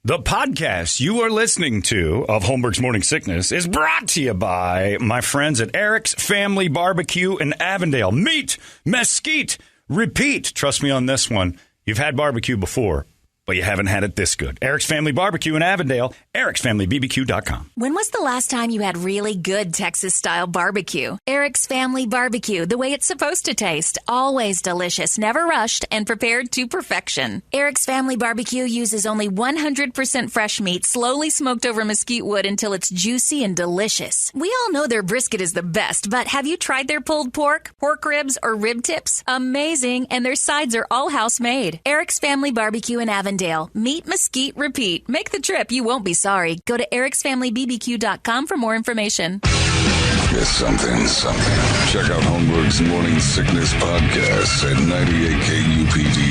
The podcast you are listening to of Holmberg's Morning Sickness is brought to you by my friends at Eric's Family Barbecue in Avondale. Meet, mesquite, repeat. Trust me on this one. You've had barbecue before, but you haven't had it this good. Eric's Family Barbecue in Avondale, ericsfamilybbq.com. When was the last time you had really good Texas-style barbecue? Eric's Family Barbecue, the way it's supposed to taste. Always delicious, never rushed, and prepared to perfection. Eric's Family Barbecue uses only 100% fresh meat, slowly smoked over mesquite wood until it's juicy and delicious. We all know their brisket is the best, but have you tried their pulled pork, pork ribs, or rib tips? Amazing, and their sides are all house-made. Eric's Family Barbecue in Avondale. Meet, mesquite, repeat. Make the trip. You won't be sorry. Go to ericsfamilybbq.com for more information. It's something. Check out Holmberg's Morning Sickness Podcast at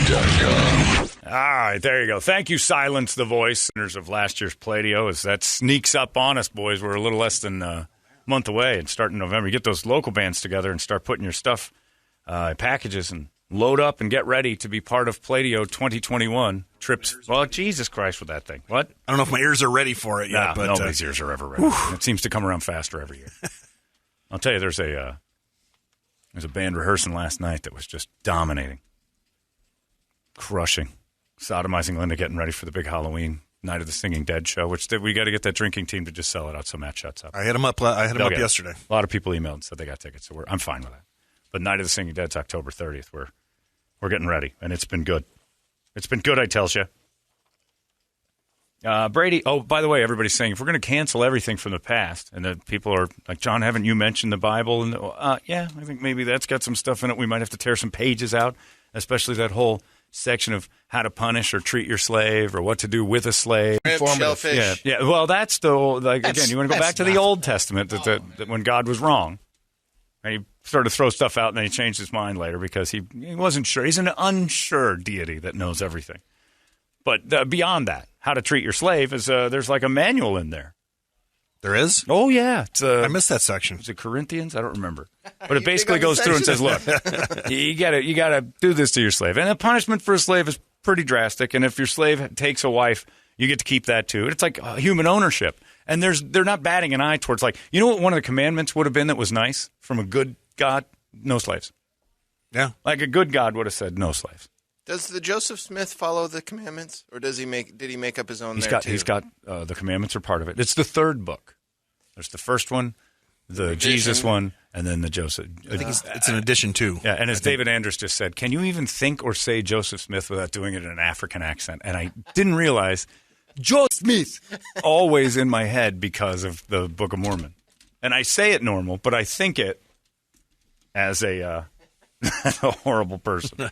98kupd.com. All right, there you go. Thank you, Silence the Voice. Winners of last year's Pladio, as that sneaks up on us, boys. We're a little less than a month away and starting November. You get those local bands together and start putting your stuff packages and load up and get ready to be part of Pladio 2021 trips. Well, Jesus Christ with that thing. What? I don't know if my ears are ready for it yet. But nobody's ears are ever ready. It seems to come around faster every year. I'll tell you, there's a band rehearsing last night that was just dominating, crushing, sodomizing Linda, getting ready for the big Halloween Night of the Singing Dead show, which we got to get that drinking team to just sell it out so Matt shuts up. I hit him up. Yesterday. A lot of people emailed and said they got tickets, so I'm fine with that. But Night of the Singing Dead's October 30th. We're getting ready, and it's been good. It's been good, I tells you. Brady, oh, by the way, everybody's saying, if we're going to cancel everything from the past, and then people are like, John, haven't you mentioned the Bible? And yeah, I think maybe that's got some stuff in it. We might have to tear some pages out, especially that whole section of how to punish or treat your slave or what to do with a slave. Shellfish. Yeah. Well, that's the, again, you want to go back to the Old Testament, that when God was wrong. And he sort of throws stuff out, and then he changed his mind later because he wasn't sure. He's an unsure deity that knows everything. But beyond that, how to treat your slave is there's like a manual in there. There is? Oh, yeah. I missed that section. Is it Corinthians? I don't remember. But it basically goes through and says, look, you got to do this to your slave. And the punishment for a slave is pretty drastic. And if your slave takes a wife, you get to keep that too. It's like human ownership. And they're not batting an eye towards, like, you know what one of the commandments would have been that was nice from a good God? No slaves. Yeah. Like a good God would have said no slaves. Does the Joseph Smith follow the commandments, or did he make up his own? He's got the commandments are part of it. It's the third book. There's the first one, the Jesus one, and then the Joseph. I think it's an addition too. Yeah, and as David Andrews just said, can you even think or say Joseph Smith without doing it in an African accent? And I didn't realize Joseph Smith always in my head because of the Book of Mormon, and I say it normal, but I think it as a horrible person.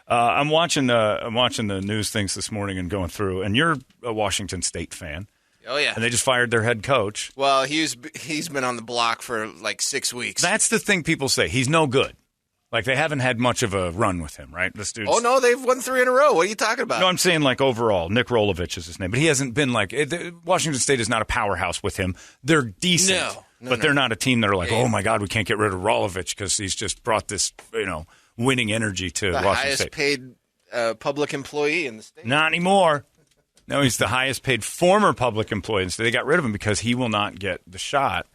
I'm watching the news things this morning and going through, and you're a Washington State fan. Oh, yeah. And they just fired their head coach. Well, he's been on the block for like 6 weeks. That's the thing people say. He's no good. Like, they haven't had much of a run with him, right? This dude's... Oh, no, they've won 3 in a row. What are you talking about? No, I'm saying, like, overall. Nick Rolovich is his name. But he hasn't been, like... Washington State is not a powerhouse with him. They're decent. But they're not a team that are like, oh, my God, we can't get rid of Rolovich because he's just brought this, winning energy to Washington State. The highest paid public employee in the state. Not anymore. No, he's the highest paid former public employee. And so they got rid of him because he will not get the shot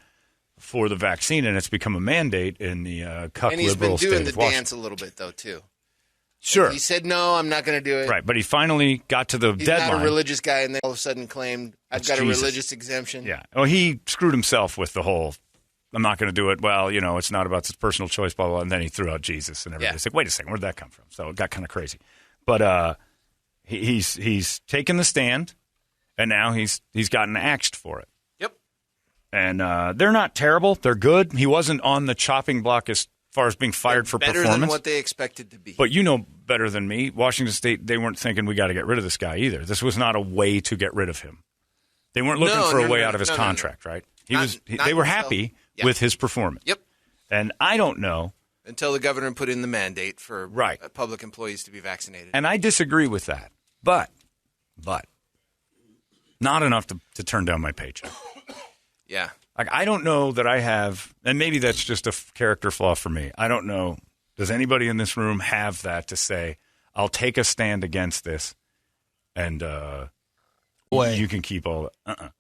for the vaccine, and it's become a mandate in the cuck liberal state of Washington. And he's been doing the dance a little bit, though, too. Sure. He said, no, I'm not going to do it. Right, but he finally got to the deadline. He's not a religious guy, and then all of a sudden claimed, I've got a religious exemption. Yeah. Oh, he screwed himself with the whole, I'm not going to do it. Well, it's not about his personal choice, blah, blah, blah. And then he threw out Jesus and everything. It's like, wait a second, where'd that come from? So it got kind of crazy. But he's taken the stand, and now he's gotten axed for it. Yep. And they're not terrible. They're good. He wasn't on the chopping block as far as being fired for performance. Better than what they expected to be. But you know better than me, Washington State, they weren't thinking we got to get rid of this guy either. This was not a way to get rid of him. They weren't looking for a way out of his contract, right? They were happy with his performance. Yep. And I don't know. Until the governor put in the mandate for public employees to be vaccinated. And I disagree with that. But not enough to turn down my paycheck. Yeah. Like, I don't know that I have, and maybe that's just a character flaw for me. I don't know. Does anybody in this room have that to say, I'll take a stand against this and you can keep all that.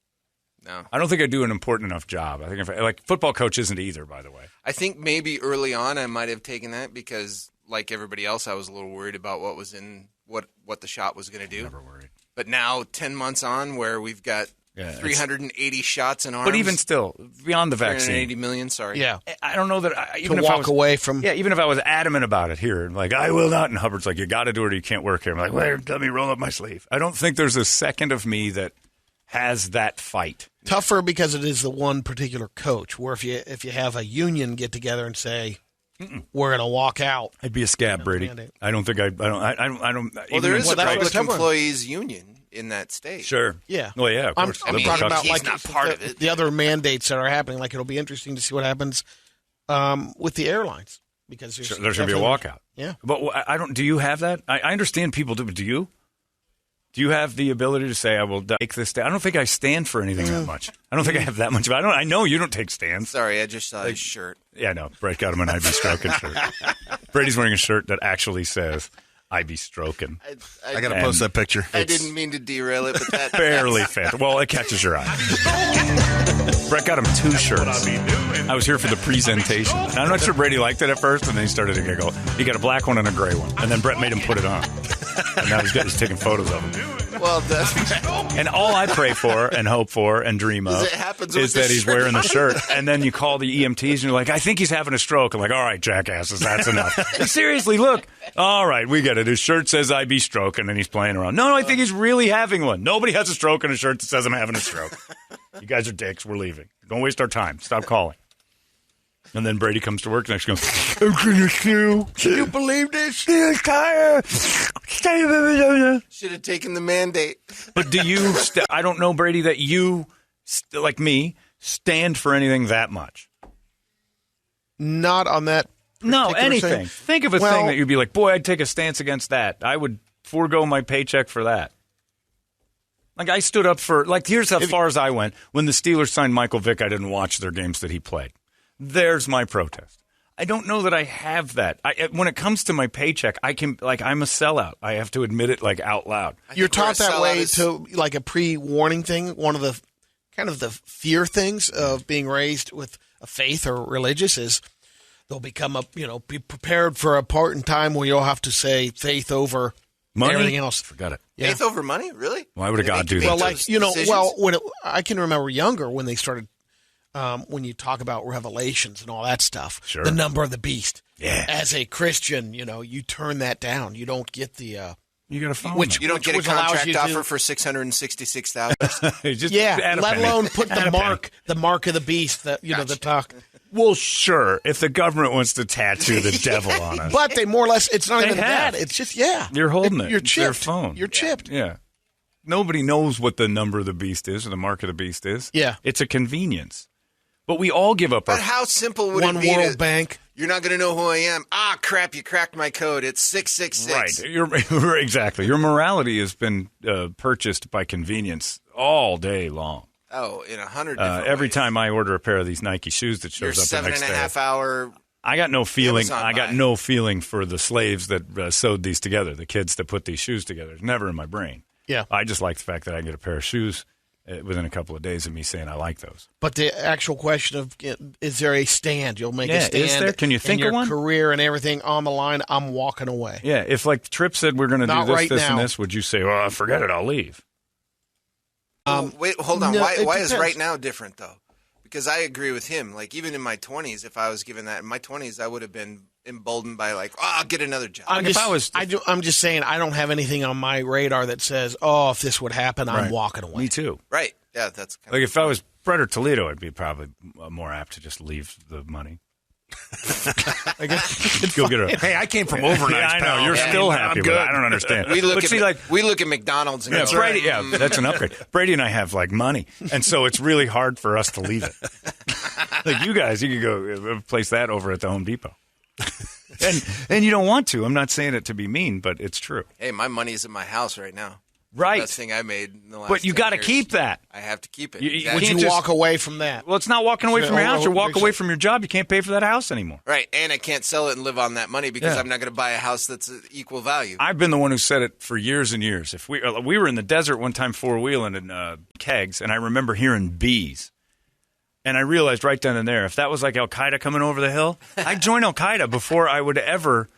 No. I don't think I do an important enough job. I think like football coach isn't either, by the way. I think maybe early on I might have taken that because, like everybody else, I was a little worried about what was in what the shot was going to do. Never worried. But now, 10 months on, where we've got 380 shots in arms. But even still, beyond the vaccine. 380 million, sorry. Yeah. I don't know that even to if I walk was away from. Yeah, even if I was adamant about it here, like, I will not. And Hubbard's like, you got to do it or you can't work here. I'm like, wait, let me roll up my sleeve. I don't think there's a second of me that has that fight. Tougher because it is the one particular coach. Where if you have a union get together and say we're going to walk out, I'd be a scab, Brady. I don't think I don't. Well, there is a that's public what's tougher. employees union in that state. Sure. Yeah. Well, yeah. Of course. I'm mean, talking about he's like not part of it. the other mandates that are happening. Like it'll be interesting to see what happens with the airlines because there's going to be a walkout. Yeah. But I don't. Do you have that? I understand people do. But do you? Do you have the ability to say I will take this stand? I don't think I stand for anything that much. I don't think I have that much. I know you don't take stands. Sorry, I just saw his shirt. Yeah, no. Brett got him an I be stroking shirt. Brady's wearing a shirt that actually says I be stroking. I got to post that picture. I didn't mean to derail it, but that Barely fit. Well, it catches your eye. Brett got him 2 shirts. I was here for the presentation. And I'm not sure Brady liked it at first, and then he started to giggle. He got a black one and a gray one. And then Brett made him put it on. And now he's taking photos of him. Well, and all I pray for and hope for and dream of it happens with is the that he's shirt. wearing the shirt. And then you call the EMTs and you're like, I think he's having a stroke. I'm like, all right, jackasses, that's enough. Like, seriously, look. All right, we get it. His shirt says I be stroking and he's playing around. No, I think he's really having one. Nobody has a stroke and a shirt that says I'm having a stroke. You guys are dicks. We're leaving. Don't waste our time. Stop calling. And then Brady comes to work next and goes, I'm going to sue. Can you believe this? He's tired. should have taken the mandate. But do you, I don't know, Brady, that you, like me, stand for anything that much. Not on that. No, anything. Thing. Think of a thing that you'd be like, boy, I'd take a stance against that. I would forego my paycheck for that. Like, I stood up for, like, here's how far as I went. When the Steelers signed Michael Vick, I didn't watch their games that he played. There's my protest. I don't know that I have that. When it comes to my paycheck, I can, like, I'm a sellout. I have to admit it, like, out loud. You're taught that way to, like, a pre-warning thing. One of the kind of the fear things of being raised with a faith or religious is they'll become be prepared for a part in time where you'll have to say faith over money, everything else. Forgot it. Yeah. Faith over money? Really? Why would a God do that? Well, like, when I can remember younger when they started, when you talk about revelations and all that stuff, sure. The number of the beast. Yeah. As a Christian, you turn that down. You don't get the. You got a phone. You don't get a contract offer for $666,000. Yeah, let alone put the mark of the beast. That the talk. Well, sure. If the government wants to tattoo the devil on us, but they more or less. It's not They even have. that. It's just you're holding it. You're It's chipped. their phone. You're chipped. Yeah. Nobody knows what the number of the beast is or the mark of the beast is. Yeah. It's a convenience. But we all give up our... But how simple would One it be? World Bank. You're not going to know who I am. Ah, crap! You cracked my code. It's 666. Right. Exactly. Your morality has been purchased by convenience all day long. Oh, in 100 different every ways. time I order a pair of these Nike shoes that Your shows up the next day. 7.5 hour. I got no feeling. Amazon I got buy. no feeling for the slaves that sewed these together. The kids that put these shoes together. It's never in my brain. Yeah. I just like the fact that I can get a pair of shoes within a couple of days of me saying I like those. But the actual question of is there a stand? You'll make a stand. Is there? Can you think in of one? Your career and everything on the line. I'm walking away. Yeah. If like Tripp said we're going to do Not this, right this, now. and this, would you say, "Well, forget it, I'll leave"? Wait, hold on. no, Why it is depends. right now different though? Because I agree with him. Like even in my 20s, if I was given that in my 20s, I would have been emboldened by like, I'll get another job. I'm just saying I don't have anything on my radar that says, if this would happen, I'm Right. walking away. Me too. Right? Yeah, that's kind Like if I was Brett or Toledo, I'd be probably more apt to just leave the money. I guess Go get a. Hey, I came from overnight. Yeah, I know. You're still happy with it. I don't understand. we look But at see, like, we look at McDonald's and yeah, go, Brady, yeah, that's an upgrade. Brady and I have like money, and so it's really hard for us to leave it. Like you guys, you could go place that over at the Home Depot, and you don't want to. I'm not saying it to be mean, but it's true. Hey, my money's in my house right now. Right. Best thing I made in the last But you 10 got to years. keep that. I have to keep it. You Exactly. Would can't you just- walk away from that? Well, it's not walking away from your house. You walk away from your job. You can't pay for that house anymore. Right, and I can't sell it and live on that money because Yeah. I'm not going to buy a house that's equal value. I've been the one who said it for years and years. If we were in the desert one time four-wheeling in kegs, and I remember hearing bees. And I realized right then and there, if that was like Al-Qaeda coming over the hill, I'd join Al-Qaeda before I would ever,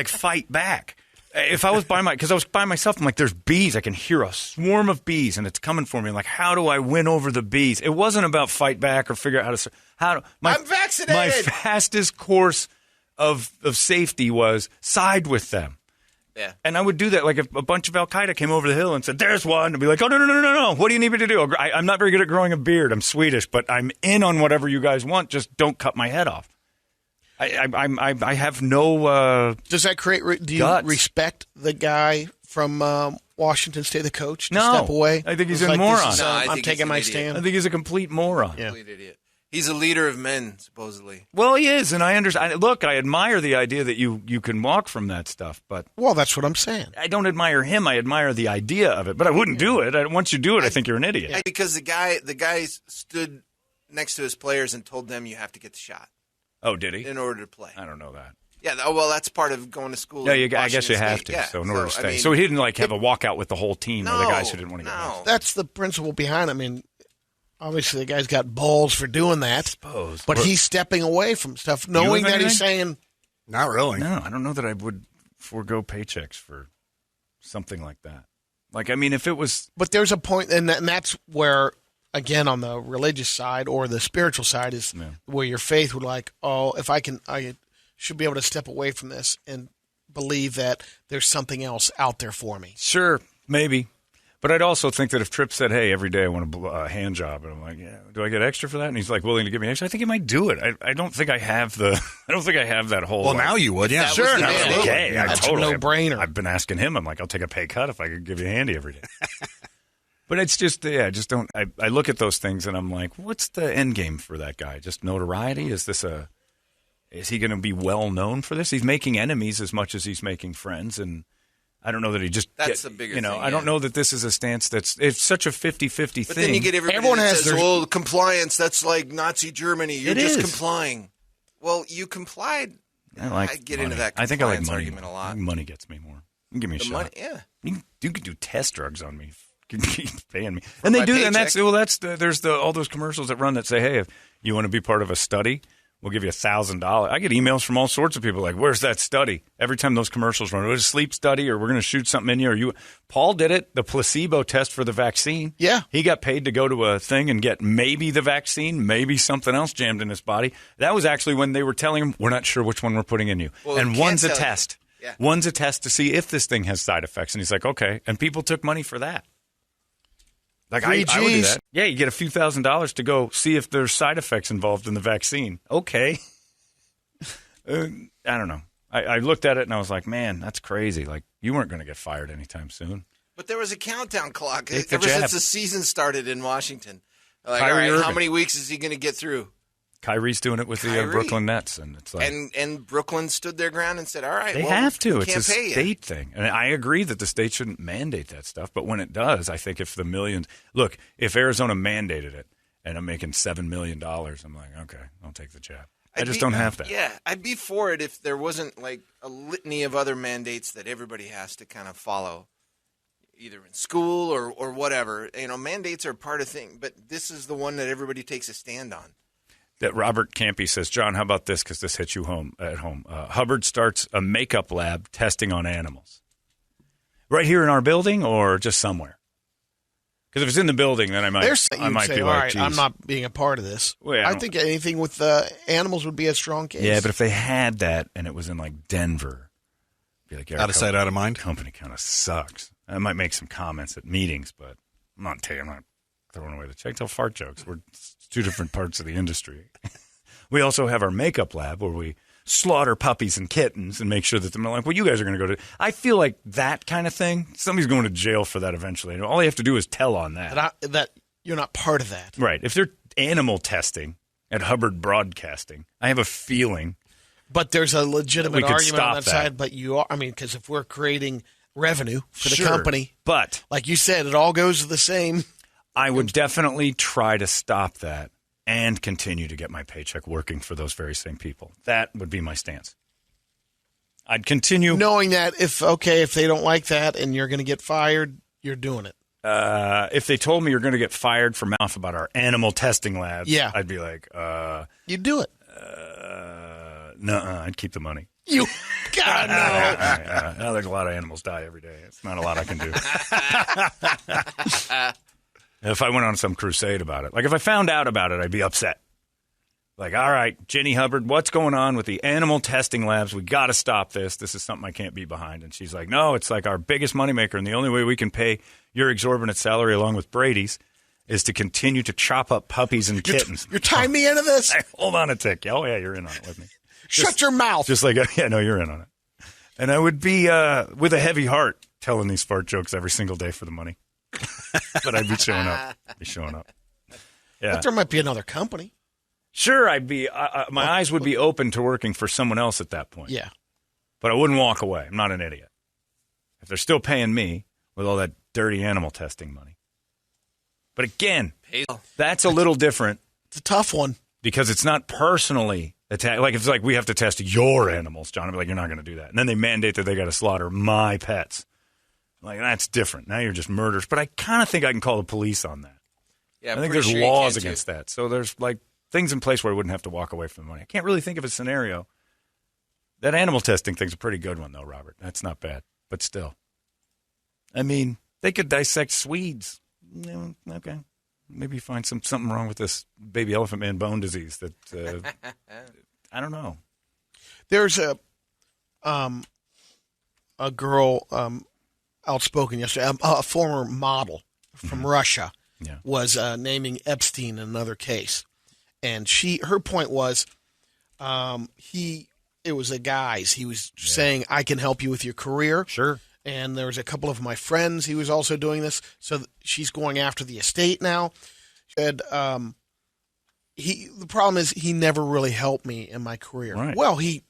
fight back. If I was because I was by myself, I'm like, there's bees. I can hear a swarm of bees, and it's coming for me. I'm like, how do I win over the bees? It wasn't about fight back or figure out I'm vaccinated. My fastest course of safety was side with them. Yeah. And I would do that. Like if a bunch of Al-Qaeda came over the hill and said, there's one, I'd be like, oh, no. What do you need me to do? I'm not very good at growing a beard. I'm Swedish, but I'm in on whatever you guys want. Just don't cut my head off. I have no Does that create? Do you guts. respect the guy from Washington State, the coach? To No. step away. I think he's It's a moron. this is, No, I think I'm he's taking an my idiot. stand. I think he's a complete moron. Yeah. Complete idiot. He's a leader of men, supposedly. Well, he is, and I understand. Look, I admire the idea that you can walk from that stuff, but Well, that's what I'm saying. I don't admire him. I admire the idea of it, but I wouldn't do it. Once you do it, I think you're an idiot. Because the guy stood next to his players and told them you have to get the shot Oh, did he? in order to play. I don't know that. Yeah, well, that's part of going to school. Yeah, in I guess you Washington have State. to. Yeah. So in order to stay, I mean, so he didn't have a walkout with the whole team or the guys who didn't want to get no. That's the principle behind it. I mean, obviously the guy's got balls for doing that, but he's stepping away from stuff, knowing have that he's anything? saying, Not really. No, I don't know that I would forego paychecks for something like that. Like, I mean, if it was, but there's a point, and that's where, again, on the religious side or the spiritual side is where your faith would if I should be able to step away from this and believe that there's something else out there for me. sure, maybe. But I'd also think that if Tripp said, hey, every day I want a hand job, and I'm like, yeah, do I get extra for that? And he's like willing to give me extra, I think he might do it. I don't think I have that whole. Well, now you would, yeah. That Sure, was the now man. you would. Okay, yeah, That's totally. a no-brainer. I've been asking him. I'm like, I'll take a pay cut if I could give you a handy every day. But it's just, just don't. I look at those things and I'm like, what's the end game for that guy? Just notoriety? Is he going to be well known for this? He's making enemies as much as he's making friends, and I don't know that he just. That's the bigger thing, I don't know that this is a stance it's such a 50-50 thing. But then you get everybody Everyone that has says, their- well, compliance, that's like Nazi Germany. You're It just is. complying. Well, you complied. I get money. into that I think I like compliance money. argument a lot. I think money gets me more. You can give me a The shot. money, yeah. You could do test drugs on me. You can keep paying me, and they my do. And paycheck. there's all those commercials that run that say, hey, if you want to be part of a study, we'll give you $1,000. I get emails from all sorts of people like, where's that study? Every time those commercials run, it's a sleep study, or we're going to shoot something in you. Paul did it, the placebo test for the vaccine. Yeah. He got paid to go to a thing and get maybe the vaccine, maybe something else jammed in his body. That was actually when they were telling him, we're not sure which one we're putting in you. Well, and we one's a can't tell you. test. Yeah. One's a test to see if this thing has side effects. And he's like, okay. And people took money for that. Like, I would do that. Yeah, you get a few $1,000s to go see if there's side effects involved in the vaccine. Okay. I don't know. I looked at it and I was like, man, that's crazy. Like, you weren't going to get fired anytime soon. But there was a countdown clock Take the ever jab. since the season started in Washington. Like, Kyrie all right, how Irving. many weeks is he going to get through? Kyrie's doing it with the Kyrie. Brooklyn Nets. And it's like, And Brooklyn stood their ground and said, all right, they well, have to. we It's can't a pay you. state thing. And I agree that the state shouldn't mandate that stuff. But when it does, I think if the millions – look, if Arizona mandated it and I'm making $7 million, I'm like, okay, I'll take the jab. I just don't have that. Yeah, I'd be for it if there wasn't like a litany of other mandates that everybody has to kind of follow, either in school or whatever. You know, mandates are part of thing, but this is the one that everybody takes a stand on. That Robert Campy says, John, how about this? Because this hits you at home. Hubbard starts a makeup lab testing on animals. Right here in our building or just somewhere? Because if it's in the building, then I might say, be all like, right, geez. I'm not being a part of this. Well, yeah, I I don't- think anything with animals would be a strong case. Yeah, but if they had that and it was in like Denver, be like, yeah, Out of sight, out of mind. company kind of sucks. I might make some comments at meetings, but I'm not throwing away the check. Tell fart jokes. It's two different parts of the industry. We also have our makeup lab where we slaughter puppies and kittens and make sure that they're like, well, you guys are going to go to. I feel like that kind of thing. Somebody's going to jail for that eventually. All you have to do is tell on that. That you're not part of that. Right. If they're animal testing at Hubbard Broadcasting, I have a feeling. But there's a legitimate We could argument on stop that that. side. But you are, I mean, because if we're creating revenue for the Sure, company. But Like you said, it all goes to the same. I would definitely try to stop that and continue to get my paycheck working for those very same people. That would be my stance. I'd continue. Knowing that if they don't like that and you're going to get fired, you're doing it. If they told me you're going to get fired for mouth about our animal testing labs, Yeah. I'd be like, You do it. no, I'd keep the money. You gotta know. There's a lot of animals die every day. It's not a lot I can do. If I went on some crusade about it, like if I found out about it, I'd be upset. Like, all right, Jenny Hubbard, what's going on with the animal testing labs? We got to stop this. This is something I can't be behind. And she's like, no, it's like our biggest moneymaker, and the only way we can pay your exorbitant salary along with Brady's is to continue to chop up puppies and kittens. You're tying me into this? Hey, hold on a tick. Oh, yeah, you're in on it with me. Shut your mouth. Just like, yeah, no, you're in on it. And I would be with a heavy heart telling these fart jokes every single day for the money. But I'd be showing up. Yeah. But there might be another company. Sure, I'd be. My eyes would be open to working for someone else at that point. Yeah. But I wouldn't walk away. I'm not an idiot. If they're still paying me with all that dirty animal testing money. But again, that's a little different. It's a tough one. Because it's not personally attack. Like, if it's like, we have to test your animals, John, I'd be like, you're not going to do that. And then they mandate that they got to slaughter my pets. Like, that's different. Now you're just murderers. But I kind of think I can call the police on that. Yeah, I think there's laws against that. So there's, like, things in place where I wouldn't have to walk away from the money. I can't really think of a scenario. That animal testing thing's a pretty good one, though, Robert. That's not bad. But still. I mean, they could dissect Swedes. Okay. Maybe find something wrong with this baby elephant man bone disease that I don't know. There's a girl outspoken yesterday, a former model from Russia, was naming Epstein in another case, and her point was, it was a guy's. He was saying, "I can help you with your career." Sure. And there was a couple of my friends. He was also doing this. So she's going after the estate now. She said, the problem is he never really helped me in my career. Right. Well, he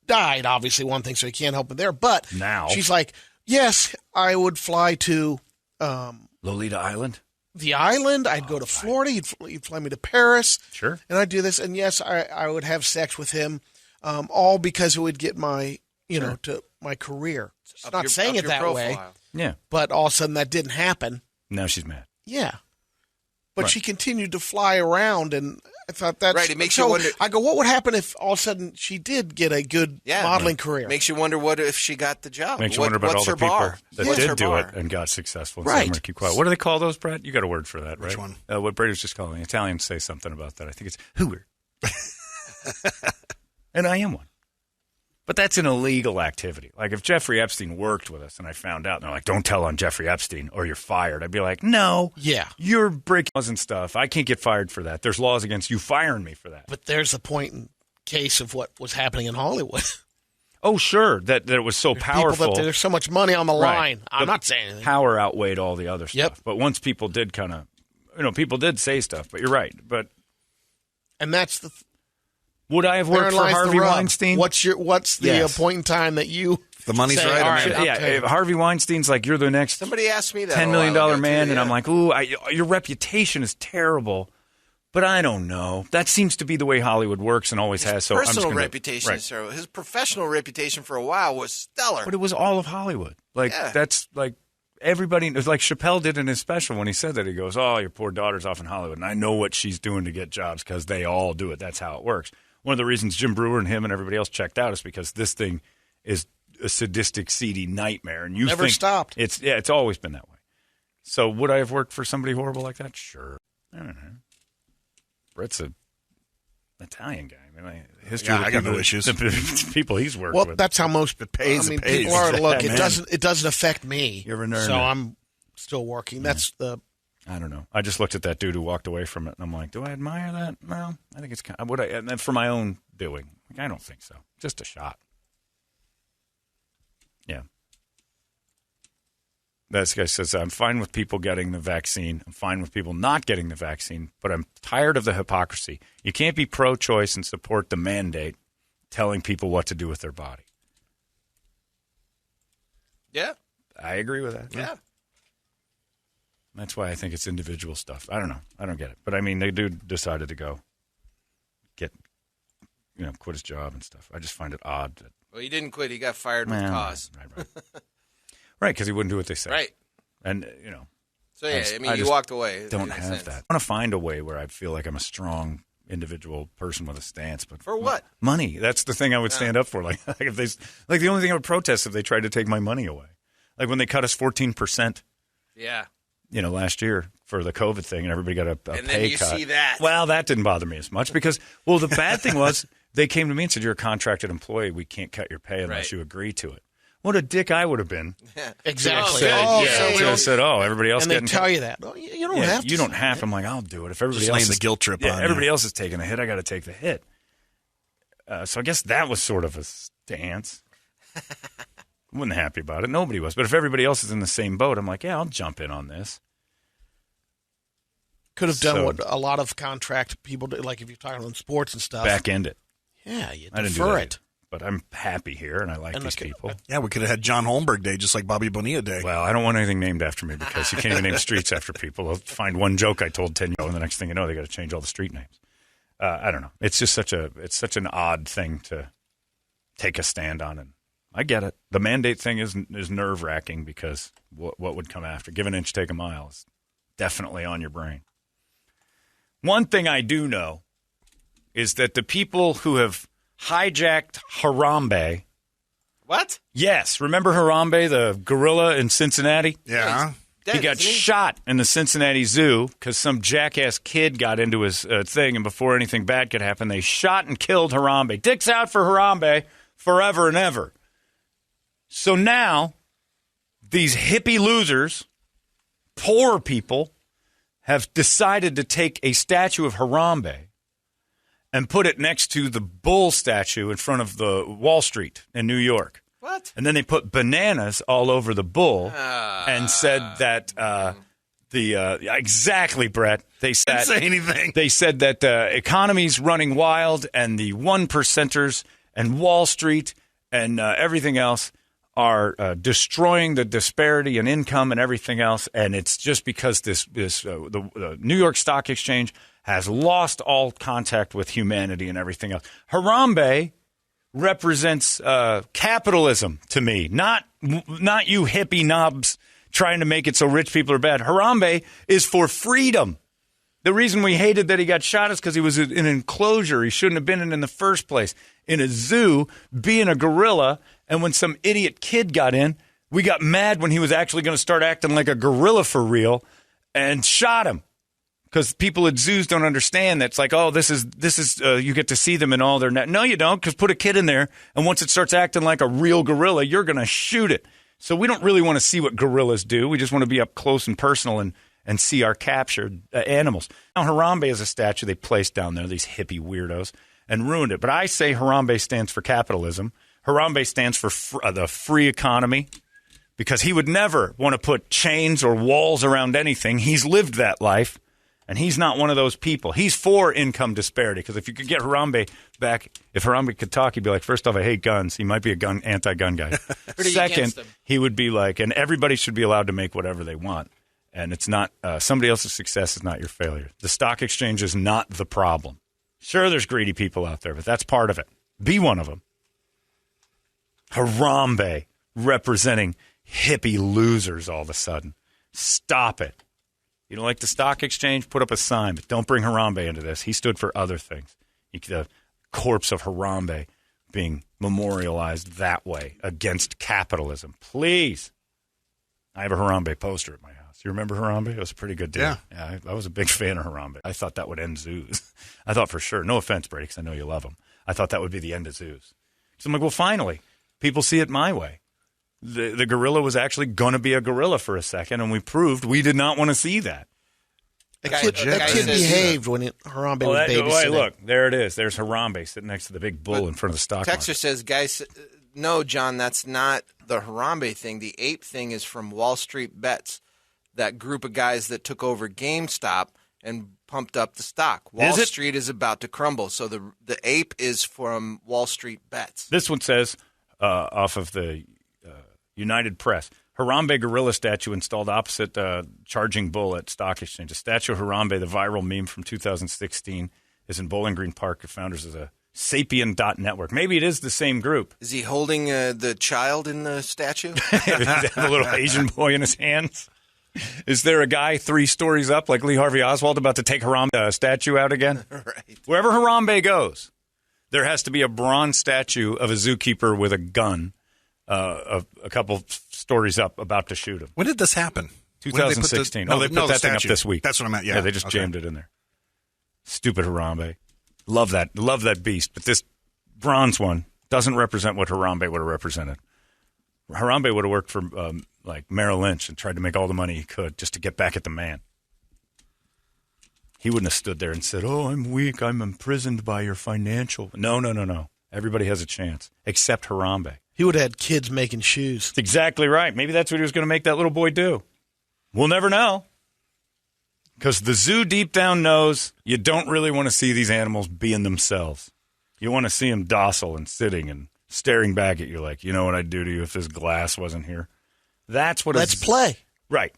died, obviously, one thing, so he can't help me there. But now she's like, yes, I would fly to Lolita Island. The island. I'd go to Florida. You'd fly me to Paris. Sure. And I'd do this. And yes, I would have sex with him, all because it would get my, to my career. She's not saying it that way. Yeah. But all of a sudden that didn't happen. Now she's mad. Yeah. But she continued to fly around, and I thought that's... Right, it makes you wonder... I go, what would happen if all of a sudden she did get a good modeling career? Makes you wonder what if she got the job. Makes you wonder about all the people that did do it and got successful. Right. So I'm going to keep quiet. What do they call those, Brett? You got a word for that, right? Which one? What Brady was just calling. Italians say something about that. I think it's hooer. And I am one. But that's an illegal activity. Like, if Jeffrey Epstein worked with us and I found out, and they're like, don't tell on Jeffrey Epstein or you're fired, I'd be like, no. Yeah. You're breaking laws and stuff. I can't get fired for that. There's laws against you firing me for that. But there's a point in case of what was happening in Hollywood. Oh, sure. That it was so powerful. There's so much money on the line. Right. I'm not saying anything. Power outweighed all the other stuff. Yep. But once people did kind of, people did say stuff, but you're right. But and that's the... Would I have worked for Harvey Weinstein? What's the point in time that you... The money's say, right. All right, if Harvey Weinstein's like, you're the next Somebody asked me that $10 million man, too, and I'm like, ooh, your reputation is terrible. But I don't know. That seems to be the way Hollywood works and always has. So personal reputation, so his professional reputation for a while was stellar. But it was all of Hollywood. Like that's like everybody. It was like Chappelle did in his special when he said that. He goes, "Oh, your poor daughter's off in Hollywood, and I know what she's doing to get jobs because they all do it. That's how it works." One of the reasons Jim Brewer and him and everybody else checked out is because this thing is a sadistic, seedy nightmare, and you never stopped. It's always been that way. So would I have worked for somebody horrible like that? Sure. I don't know. Brett's an Italian guy. I mean, history. I got no issues. The people he's worked well, with. that's how most pays. People are. Look, it doesn't affect me. You're a nerd. So I'm still working. That's the. I don't know. I just looked at that dude who walked away from it, and I'm like, do I admire that? No, I think it's kind of, and for my own doing. Like, I don't think so. Just a shot. Yeah. This guy says, I'm fine with people getting the vaccine. I'm fine with people not getting the vaccine, but I'm tired of the hypocrisy. You can't be pro-choice and support the mandate telling people what to do with their body. Yeah. I agree with that. Yeah. That's why I think it's individual stuff. I don't know. I don't get it. But, I mean, they decided to go quit his job and stuff. I just find it odd. Well, he didn't quit. He got fired with cause. Right. Right, because he wouldn't do what they said. Right. And, So, yeah, you walked away. Don't have that. I want to find a way where I feel like I'm a strong individual person with a stance. But for what? Money. That's the thing I would stand up for. Like if the only thing I would protest if they tried to take my money away. Like when they cut us 14%. Yeah. Last year for the COVID thing, and everybody got a pay cut. And then you see that. Well, that didn't bother me as much because, the bad thing was they came to me and said, you're a contracted employee. We can't cut your pay unless you agree to it. What a dick I would have been. Exactly. Said, everybody else. And they tell you that. Oh, you don't have to. You don't have to. I'm like, I'll do it. If everybody Just else laying the guilt trip on. Everybody else is taking a hit. I got to take the hit. So I guess that was sort of a stance. Wasn't happy about it. Nobody was. But if everybody else is in the same boat, I'm like, I'll jump in on this. Could have done what a lot of contract people do, like if you're talking about sports and stuff. Back end it. Yeah, you I didn't do defer that it. But I'm happy here, and I like these people. Yeah, we could have had John Holmberg Day, just like Bobby Bonilla Day. Well, I don't want anything named after me because you can't even name streets after people. They'll find one joke I told 10 years ago, and the next thing you know, they got to change all the street names. I don't know. It's just such an odd thing to take a stand on, and I get it. The mandate thing is nerve-wracking because what would come after? Give an inch, take a mile is definitely on your brain. One thing I do know is that the people who have hijacked Harambe. What? Yes. Remember Harambe, the gorilla in Cincinnati? Yeah. Dead, He got shot in the Cincinnati Zoo because some jackass kid got into his thing, and before anything bad could happen, they shot and killed Harambe. Dicks out for Harambe forever and ever. So now, these hippie losers, poor people, have decided to take a statue of Harambe and put it next to the bull statue in front of the Wall Street in New York. What? And then they put bananas all over the bull and said that exactly, Brett. They said Didn't say anything. They said that the economy's running wild and the 1%ers and Wall Street and everything else are destroying the disparity in income and everything else, and it's just because the New York Stock Exchange has lost all contact with humanity and everything else. Harambe represents capitalism to me, not you hippie knobs trying to make it so rich people are bad. Harambe is for freedom. The reason we hated that he got shot is because he was in an enclosure. He shouldn't have been in the first place. In a zoo, being a gorilla, and when some idiot kid got in, we got mad when he was actually going to start acting like a gorilla for real and shot him. Because people at zoos don't understand that it's like, this is you get to see them in all their net. No, you don't, because put a kid in there, and once it starts acting like a real gorilla, you're going to shoot it. So we don't really want to see what gorillas do. We just want to be up close and personal and see our captured animals. Now, Harambe is a statue they placed down there, these hippie weirdos, and ruined it. But I say Harambe stands for capitalism. Harambe stands for the free economy, because he would never want to put chains or walls around anything. He's lived that life. And he's not one of those people. He's for income disparity. Because if you could get Harambe back, if Harambe could talk, he'd be like, first off, I hate guns. He might be anti-gun guy. Second, he would be like, and everybody should be allowed to make whatever they want. And it's not, somebody else's success is not your failure. The stock exchange is not the problem. Sure, there's greedy people out there, but that's part of it. Be one of them. Harambe representing hippie losers all of a sudden. Stop it. You don't like the stock exchange? Put up a sign, but don't bring Harambe into this. He stood for other things. The corpse of Harambe being memorialized that way against capitalism. Please. I have a Harambe poster at my house. You remember Harambe? It was a pretty good deal. Yeah, I was a big fan of Harambe. I thought that would end zoos. I thought for sure. No offense, Brady, because I know you love them. I thought that would be the end of zoos. So I'm like, well, finally, people see it my way. The gorilla was actually going to be a gorilla for a second, and we proved we did not want to see that. That kid behaved when Harambe was babysitting. Look, there it is. There's Harambe sitting next to the big bull in front of the stock market. Texter says, guys, no, John, that's not the Harambe thing. The ape thing is from Wall Street Bets, that group of guys that took over GameStop and pumped up the stock. Wall Street is about to crumble, so the ape is from Wall Street Bets. This one says, off of the United Press. Harambe gorilla statue installed opposite Charging Bull at Stock Exchange. A statue of Harambe, the viral meme from 2016, is in Bowling Green Park. The founders of the Sapien.network. Maybe it is the same group. Is he holding the child in the statue? A little Asian boy in his hands. Is there a guy 3 stories up like Lee Harvey Oswald about to take Harambe statue out again? Right. Wherever Harambe goes, there has to be a bronze statue of a zookeeper with a gun a couple stories up about to shoot him. When did this happen? 2016. They put that thing up this week. That's what I meant, yeah. They just jammed it in there. Stupid Harambe. Love that beast. But this bronze one doesn't represent what Harambe would have represented. Harambe would have worked for like Merrill Lynch and tried to make all the money he could just to get back at the man. He wouldn't have stood there and said, "Oh, I'm weak. I'm imprisoned by your financial." No. Everybody has a chance, except Harambe. He would have had kids making shoes. That's exactly right. Maybe that's what he was going to make that little boy do. We'll never know. Because the zoo deep down knows you don't really want to see these animals being themselves. You want to see them docile and sitting and staring back at you like, you know what I'd do to you if this glass wasn't here? That's what Let's play. Right.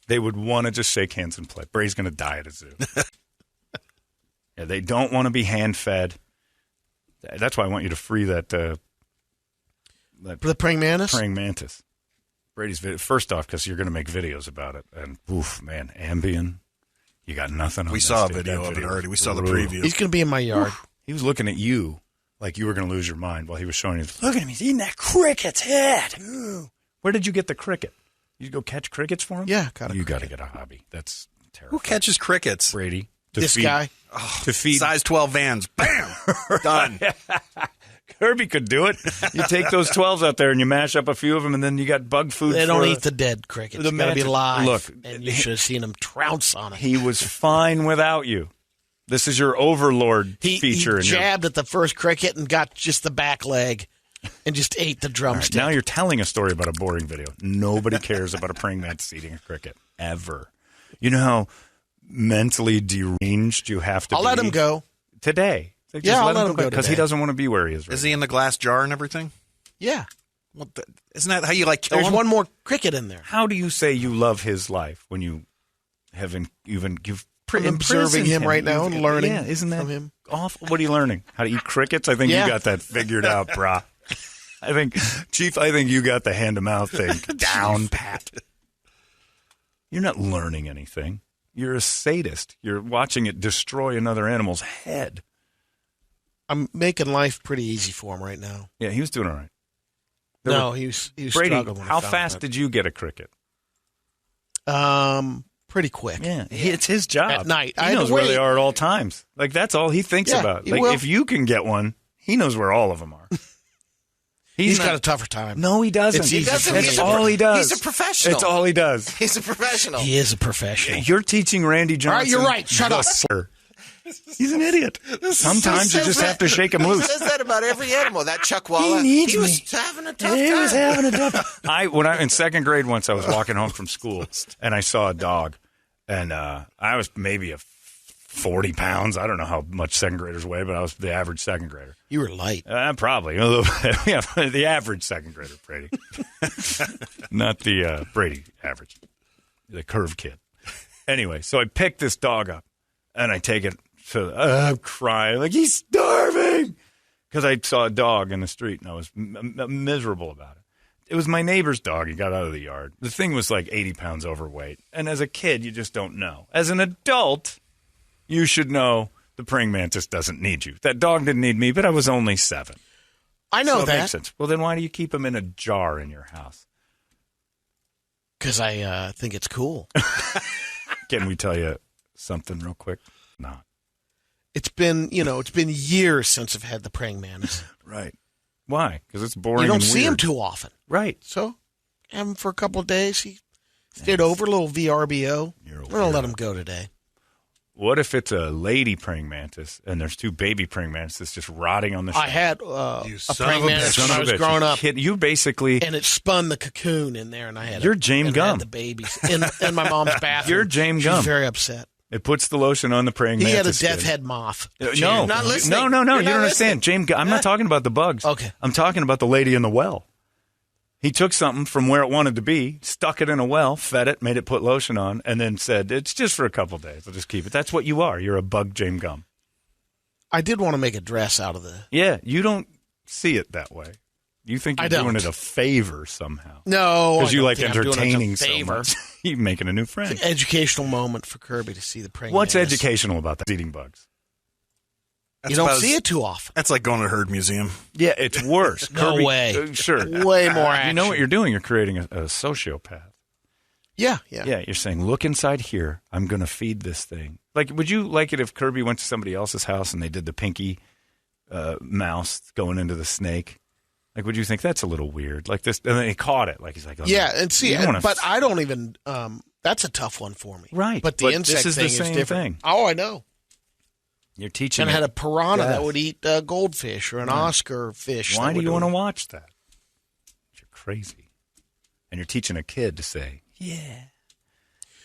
They would want to just shake hands and play. Brady's going to die at a zoo. Yeah, they don't want to be hand-fed. That's why I want you to free that the praying mantis? Praying mantis. Brady's video. First off, because you're going to make videos about it. And, oof, man, Ambien, you got nothing on We this, saw a dude. video That of it video already. We was saw the brutal. preview. He's going to be in my yard. Oof. He was looking at you like you were going to lose your mind while he was showing you. Look at him. He's eating that cricket's head. Ooh. Where did you get the cricket? You go catch crickets for him? Yeah, You got to get a hobby. That's terrible. Who catches crickets? Brady. This guy. To feed. Size 12 Vans. Bam! Done. Kirby could do it. You take those 12s out there and you mash up a few of them, and then you got bug food. They don't eat the dead crickets. the It's got to be mantis. live. Look, and you should have seen him trounce on it. He was fine without you. This is your overlord feature. He jabbed at the first cricket and got just the back leg and just ate the drumstick. Now you're telling a story about a boring video. Nobody cares about a praying mantis eating a cricket, ever. You know how mentally deranged you have to be? I'll let him go. Today. I'll let him go because he today. doesn't want to be where he is right Is he in the glass jar and everything? Yeah. Isn't that how you kill There's him? one more cricket in there. How do you say you love his life when you haven't you've I'm observing him right now and learning isn't that from him. awful? What are you learning? How to eat crickets? I think you got that figured out, brah. Chief, I think you got the hand-to-mouth thing down pat. You're not learning anything. You're a sadist. You're watching it destroy another animal's head. I'm making life pretty easy for him right now. Yeah, he was doing all right. He was Brady, struggling. when I how found fast him. did you get a cricket? Pretty quick. Yeah, it's his job. At night. I He had to knows where wait. they are at all times. Like, that's all he thinks Yeah, about. he Like, will. if you can get one, he knows where all of them are. He's got a tougher time. No, he doesn't. It's easy for That's me. all he does. He's a professional. It's all he does. He's a professional. He is a professional. You're teaching Randy Johnson. All right, you're right. Shut up. Sir. He's an idiot. Sometimes you just have to shake him He loose. says that about every animal. That Chuckwalla, He needs was me. having a tough time. He was having a tough time. When I in second grade once, I was walking home from school and I saw a dog, and I was maybe 40 pounds. I don't know how much second graders weigh, but I was the average second grader. You were light. Probably a little bit. Yeah, the average second grader, Brady, not the Brady average, the curve kid. Anyway, so I picked this dog up and I take it. So I'm crying like he's starving because I saw a dog in the street and I was miserable about it. It was my neighbor's dog. He got out of the yard. The thing was like 80 pounds overweight. And as a kid, you just don't know. As an adult, you should know the praying mantis doesn't need you. That dog didn't need me, but I was only 7. I know So it that makes sense. Well, then why do you keep him in a jar in your house? because I think it's cool. Can we tell you something real quick? No. It's been years since I've had the praying mantis. Right. Why? Because it's boring. You don't and see him weird. too often. Right. So, have him for a couple of days. He stayed over, a little VRBO. You're a I'm going to let weirdo. him go today. What if it's a lady praying mantis and there's 2 baby praying mantises just rotting on the I shelf? had You a son praying of a mantis bitch. when Son I of was a bitch. growing up, You basically, and it spun the cocoon in there, and I had You're James and Gum. had the babies in my mom's bathroom. You're James She was Gum. very upset. it puts the lotion on the praying He mantis. had a death skin. head moth. No, You're not listening. no, You're you not don't understand. James, I'm not talking about the bugs. Okay. I'm talking about the lady in the well. He took something from where it wanted to be, stuck it in a well, fed it, made it put lotion on, and then said, it's just for a couple days. I'll just keep it. That's what you are. You're a bug James gum. I did want to make a dress out of the... Yeah, you don't see it that way. You think you're doing it a favor somehow. No. Because you like think entertaining so much. You're making a new friend. It's an educational moment for Kirby to see the praying What's mantis. educational about that? Eating bugs. You don't see it too often. That's like going to a herd museum. Yeah, it's worse. No way. Sure. Way more action. You know what you're doing? You're creating a sociopath. Yeah. Yeah, you're saying, look inside here. I'm going to feed this thing. Like, would you like it if Kirby went to somebody else's house and they did the pinky mouse going into the snake? Like, would you think that's a little weird? Like this, and then he caught it. Like he's like, oh, yeah, and see, but I don't even. That's a tough one for me. Right, But the insect this is thing the same is different. thing. Oh, I know. You're teaching. And I had a piranha death. that would eat goldfish or an Oscar fish. Why do you want to watch that? You're crazy, and you're teaching a kid to say, "Yeah,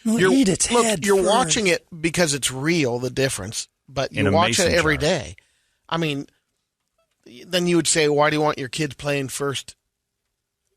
we'll eat its head." You're first. watching it because it's real. The difference, but you In a watch it mason every jar. day. I mean, then you would say, "Why do you want your kids playing first?"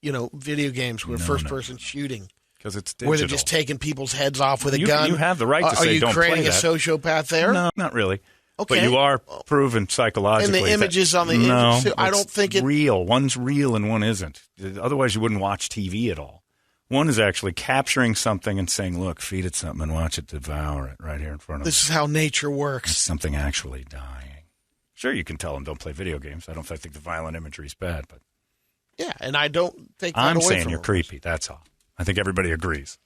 Video games where first-person shooting. Because it's digital. Where they're just taking people's heads off with a You- gun. you have the right to Are say, you "Don't play creating a that." sociopath there? No, not really. Okay. But you are proven psychologically. And the images on the no, images, I don't think it real. One's real and one isn't. Otherwise, you wouldn't watch TV at all. One is actually capturing something and saying, "Look, feed it something and watch it devour it right here in front of This us." is how nature It's works. something actually dying. Sure, you can tell them don't play video games. I don't think the violent imagery is bad, but Yeah, and I don't take that I'm away saying from you're them. creepy. That's all. I think everybody agrees.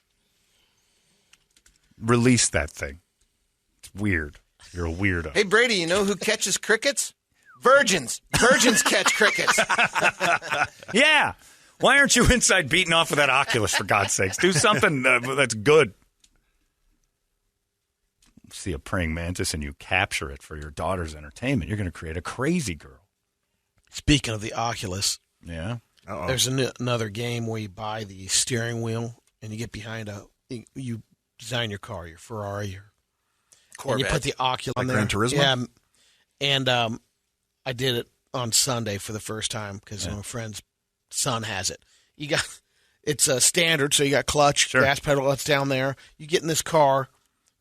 Release that thing. It's weird. You're a weirdo. Hey, Brady, you know who catches crickets? Virgins. Virgins catch crickets. Yeah. Why aren't you inside beating off with that Oculus, for God's sakes? Do something that's good. See a praying mantis and you capture it for your daughter's entertainment. You're going to create a crazy girl. Speaking of the Oculus, Yeah. Uh-oh. there's another game where you buy the steering wheel and you get behind you design your car, your Ferrari, and you Corvette. put the Oculus on Like there. Gran Turismo? Yeah, and I did it on Sunday for the first time because my friend's son has it. It's a standard, so you got clutch, gas pedal, that's down there. You get in this car,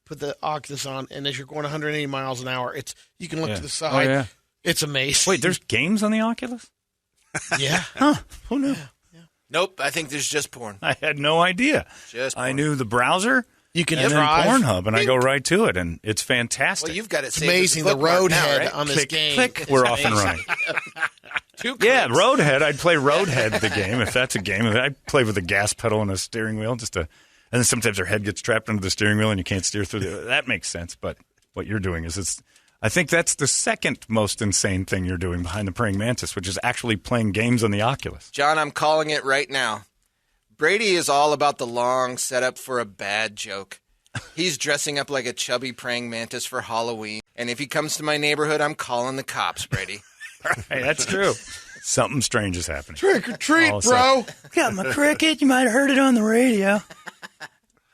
put the Oculus on, and as you're going 180 miles an hour, you can look to the side. Oh, yeah. It's amazing. Wait, there's games on the Oculus? Yeah. Huh. Who knew? Nope, I think there's just porn. I had no idea. Just I porn. knew the browser. You can and drive. then Pornhub, and I go right to it, and it's fantastic. Well, you've got it It's saved as a amazing. The bookmark now, roadhead right? on this click, game. click, is we're off and amazing. running. Two Yeah, clicks. Roadhead. I'd play Roadhead, the game, if that's a game. I'd play with a gas pedal and a steering wheel, and then sometimes their head gets trapped under the steering wheel and you can't steer through that makes sense, but what you're doing is I think that's the second most insane thing you're doing behind the praying mantis, which is actually playing games on the Oculus. John, I'm calling it right now. Brady is all about the long setup for a bad joke. He's dressing up like a chubby praying mantis for Halloween. And if he comes to my neighborhood, I'm calling the cops, Brady. Hey, that's true. Something strange is happening. Trick or treat, All of a bro. Got my cricket. You might have heard it on the radio.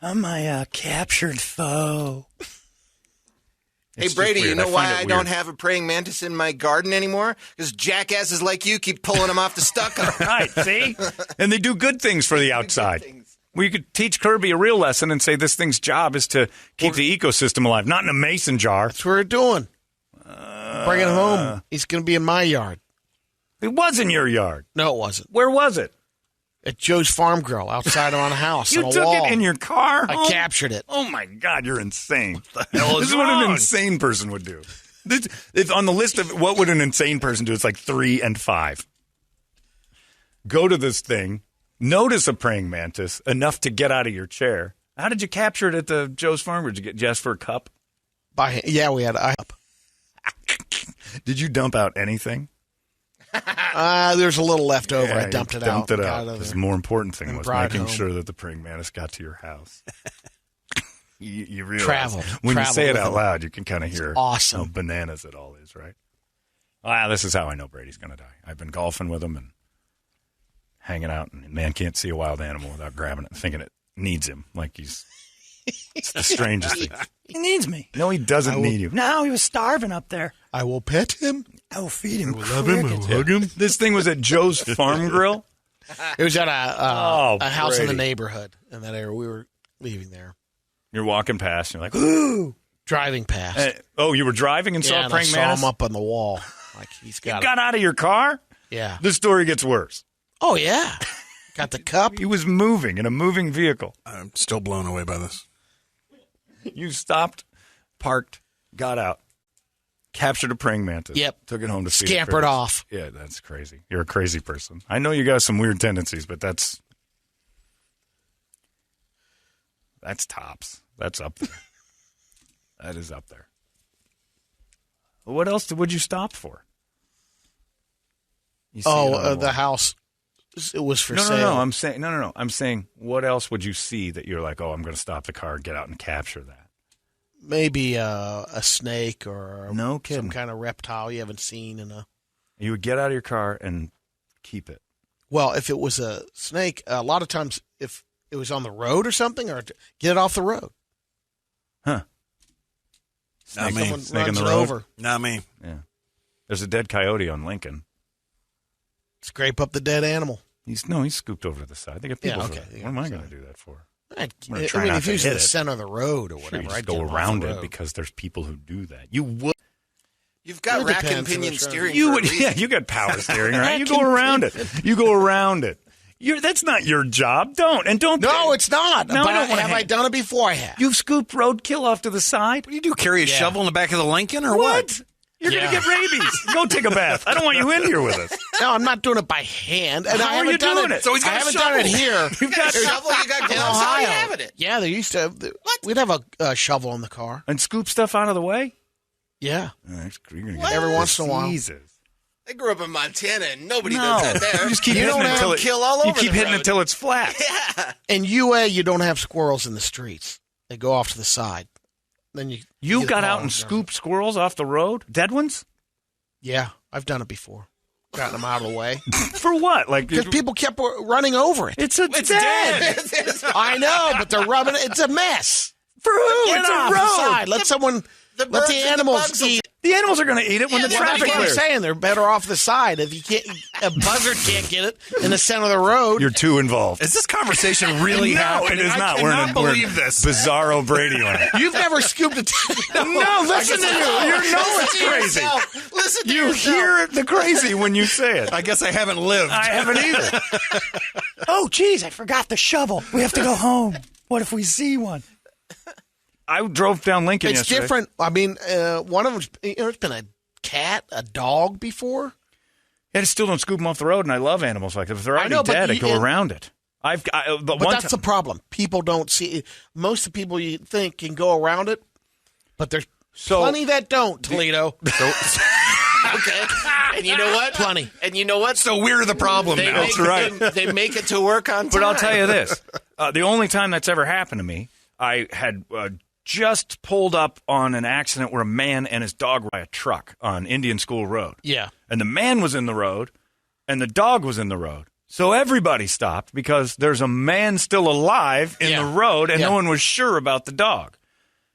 I'm my captured foe. Hey, It's just Brady, you weird. know I why find it I don't weird. have a praying mantis in my garden anymore? Because jackasses like you keep pulling them off the stucco. Right, see? And they do good things for the outside. Well, you could teach Kirby a real lesson and say this thing's job is to keep the ecosystem alive, not in a mason jar. That's what we're doing. Bring it home. He's going to be in my yard. It was in your yard. No, it wasn't. Where was it? At Joe's Farm Grill outside on a house You on a took wall. it in your car? I captured it. Oh, my God, you're insane. hell is This is what an wrong? insane person would do. It's on the list of what would an insane person do, it's like 3 and 5. Go to this thing, notice a praying mantis, enough to get out of your chair. How did you capture it at the Joe's Farm? Did you get just for a cup? Yeah, we had a Did you dump out anything? there's a little left over. Yeah, I dumped you it dumped out. it Got out. of The there. more important thing And was brought it making home. sure that the praying mantis got to your house. You realize Traveled. when you Traveled say it with out him. loud, you can kind of hear awesome. how bananas it all is, right? This is how I know Brady's going to die. I've been golfing with him and hanging out, and man can't see a wild animal without grabbing it and thinking it needs him. Like it's the strangest thing. He needs me. No, he doesn't need you. No, he was starving up there. I will pet him. I will feed him. Love him. I will hug him. This thing was at Joe's Farm Grill. It was at a house in the Brady. neighborhood in that area. We were leaving there, You're walking past, and you're like, ooh. driving past. You were driving and saw and Praying I saw Mantis? him up on the wall. Like he's You got. got out of your car? Yeah. The story gets worse. Oh yeah. Got the cup. He was moving in a moving vehicle. I'm still blown away by this. You stopped, parked, got out, captured a praying mantis. Yep. Took it home to see the Scampered critters. off. Yeah, that's crazy. You're a crazy person. I know you got some weird tendencies, but that's tops. That's up there. That is up there. What else would you stop for? You see it on The wall. house. It was for No, sale. I'm saying no. I'm saying, what else would you see that you're like, oh, I'm going to stop the car and get out and capture that? Maybe a snake or No kidding. some kind of reptile you haven't seen in a. You would get out of your car and keep it. Well, if it was a snake, a lot of times if it was on the road or something, or get it off the road. Huh? Not me. Someone Snake in runs the it road? over. Not me. Yeah. There's a dead coyote on Lincoln. Scrape up the dead animal. He's scooped over to the side. They got people. Yeah, for okay. that. Yeah, what am I sorry. going to do that for? I gonna try not if to he was hit in the it. center of the road or Sure, whatever, you I'd just get go him off around the it road. because there's people who do that. You would. You've got It rack depends and on pinion which road. steering. You for a would. reason. Yeah, you got power steering, right? You go around it. You go around it. That's not your job. Don't. No, it's not. No, I But don't wanna have I hang- done it before? I have. You've scooped roadkill off to the side. What do you do? Carry a shovel in the back of the Lincoln or what? You're Yeah. going to get rabies. Go take a bath. I don't want you in here with us. No, I'm not doing it by hand. And How I are haven't you done doing it. it? So he's got I a haven't done it shovel. here. You've got Shovel, you got in gloves. How are you Ohio. having it? Yeah, they used to. We'd have a shovel in the car. And scoop stuff out of the way? Yeah, You're gonna What? get every once in a while. diseases. I grew up in Montana and nobody No, does that there. you just keep You hitting don't it have until it kill all You over keep the hitting it road. until it's flat. in UA you don't have squirrels in the streets. They go off to the side. Then You get got out calls. and scooped squirrels off the road? Dead ones? Yeah, I've done it before. Gotten them out of the way For what? Like because people kept running over it. it's dead. I know, but they're rubbing it. It's a mess. For who? Get It's off a the road. side. Let someone. Let birds the and the animals bugs will eat. The animals are going to eat it when the Well, traffic that's what I'm clears. saying. They're better off the side. If you can't, a buzzard can't get it in the center of the road. You're too involved. Is this conversation really No, happening? it is not. I We're cannot in believe this. bizarro Brady land. You've never scooped a. No, listen to you. You know it's Listen to crazy. yourself. Listen to You yourself. hear the crazy when you say it. I guess I haven't lived. I haven't either. Oh, geez, I forgot the shovel. We have to go home. What if we see one? I drove down Lincoln It's yesterday. different. I mean, one of them's. It's been a cat, a dog before. Yeah, I still don't scoop them off the road, and I love animals like that. If they're already know, but dead, I you- go around it. But that's the problem. People don't see. Most of the people you think can go around it, but there's plenty that don't. Toledo. Okay. And you know what? Plenty. And you know what? So we're the problem They now. make, right. They make it to work on time. But I'll tell you this: the only time that's ever happened to me, I had just pulled up on an accident where a man and his dog were by a truck on Indian School Road. Yeah. And the man was in the road, and the dog was in the road. So everybody stopped because there's a man still alive in Yeah. the road, and Yeah. no one was sure about the dog.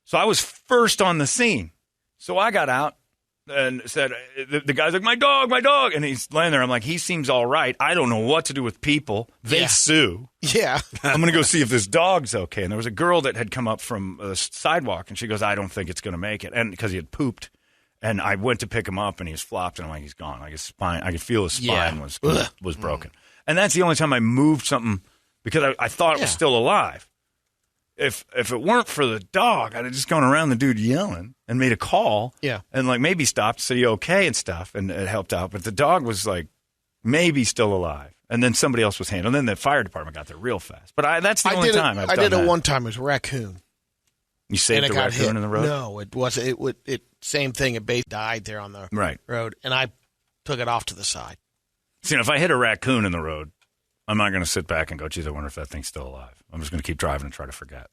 So I was first on the scene. So I got out and said, the guy's like, my dog. And he's laying there. I'm like, he seems all right. I don't know what to do with people. They Yeah. sue. Yeah. I'm going to go see if this dog's okay. And there was a girl that had come up from the sidewalk, and she goes, I don't think it's going to make it. And because he had pooped. And I went to pick him up, and he was flopped, and I'm like, he's gone. Like his spine, I could feel his spine Yeah. was broken. And that's the only time I moved something because I thought it was Yeah. still alive. If it weren't for the dog, I'd have just gone around the dude yelling and made a call. Yeah. And like maybe stopped, said, you okay and stuff, and it helped out. But the dog was like maybe still alive. And then somebody else was handling. And then the fire department got there real fast. But that's the only time I've I done did that. it one time. It was a raccoon. You saved and it the got raccoon hit. in the road? No, it was. It same thing. It basically died there on the Right. road, and I took it off to the side. See, if I hit a raccoon in the road, I'm not going to sit back and go, geez, I wonder if that thing's still alive. I'm just going to keep driving and try to forget.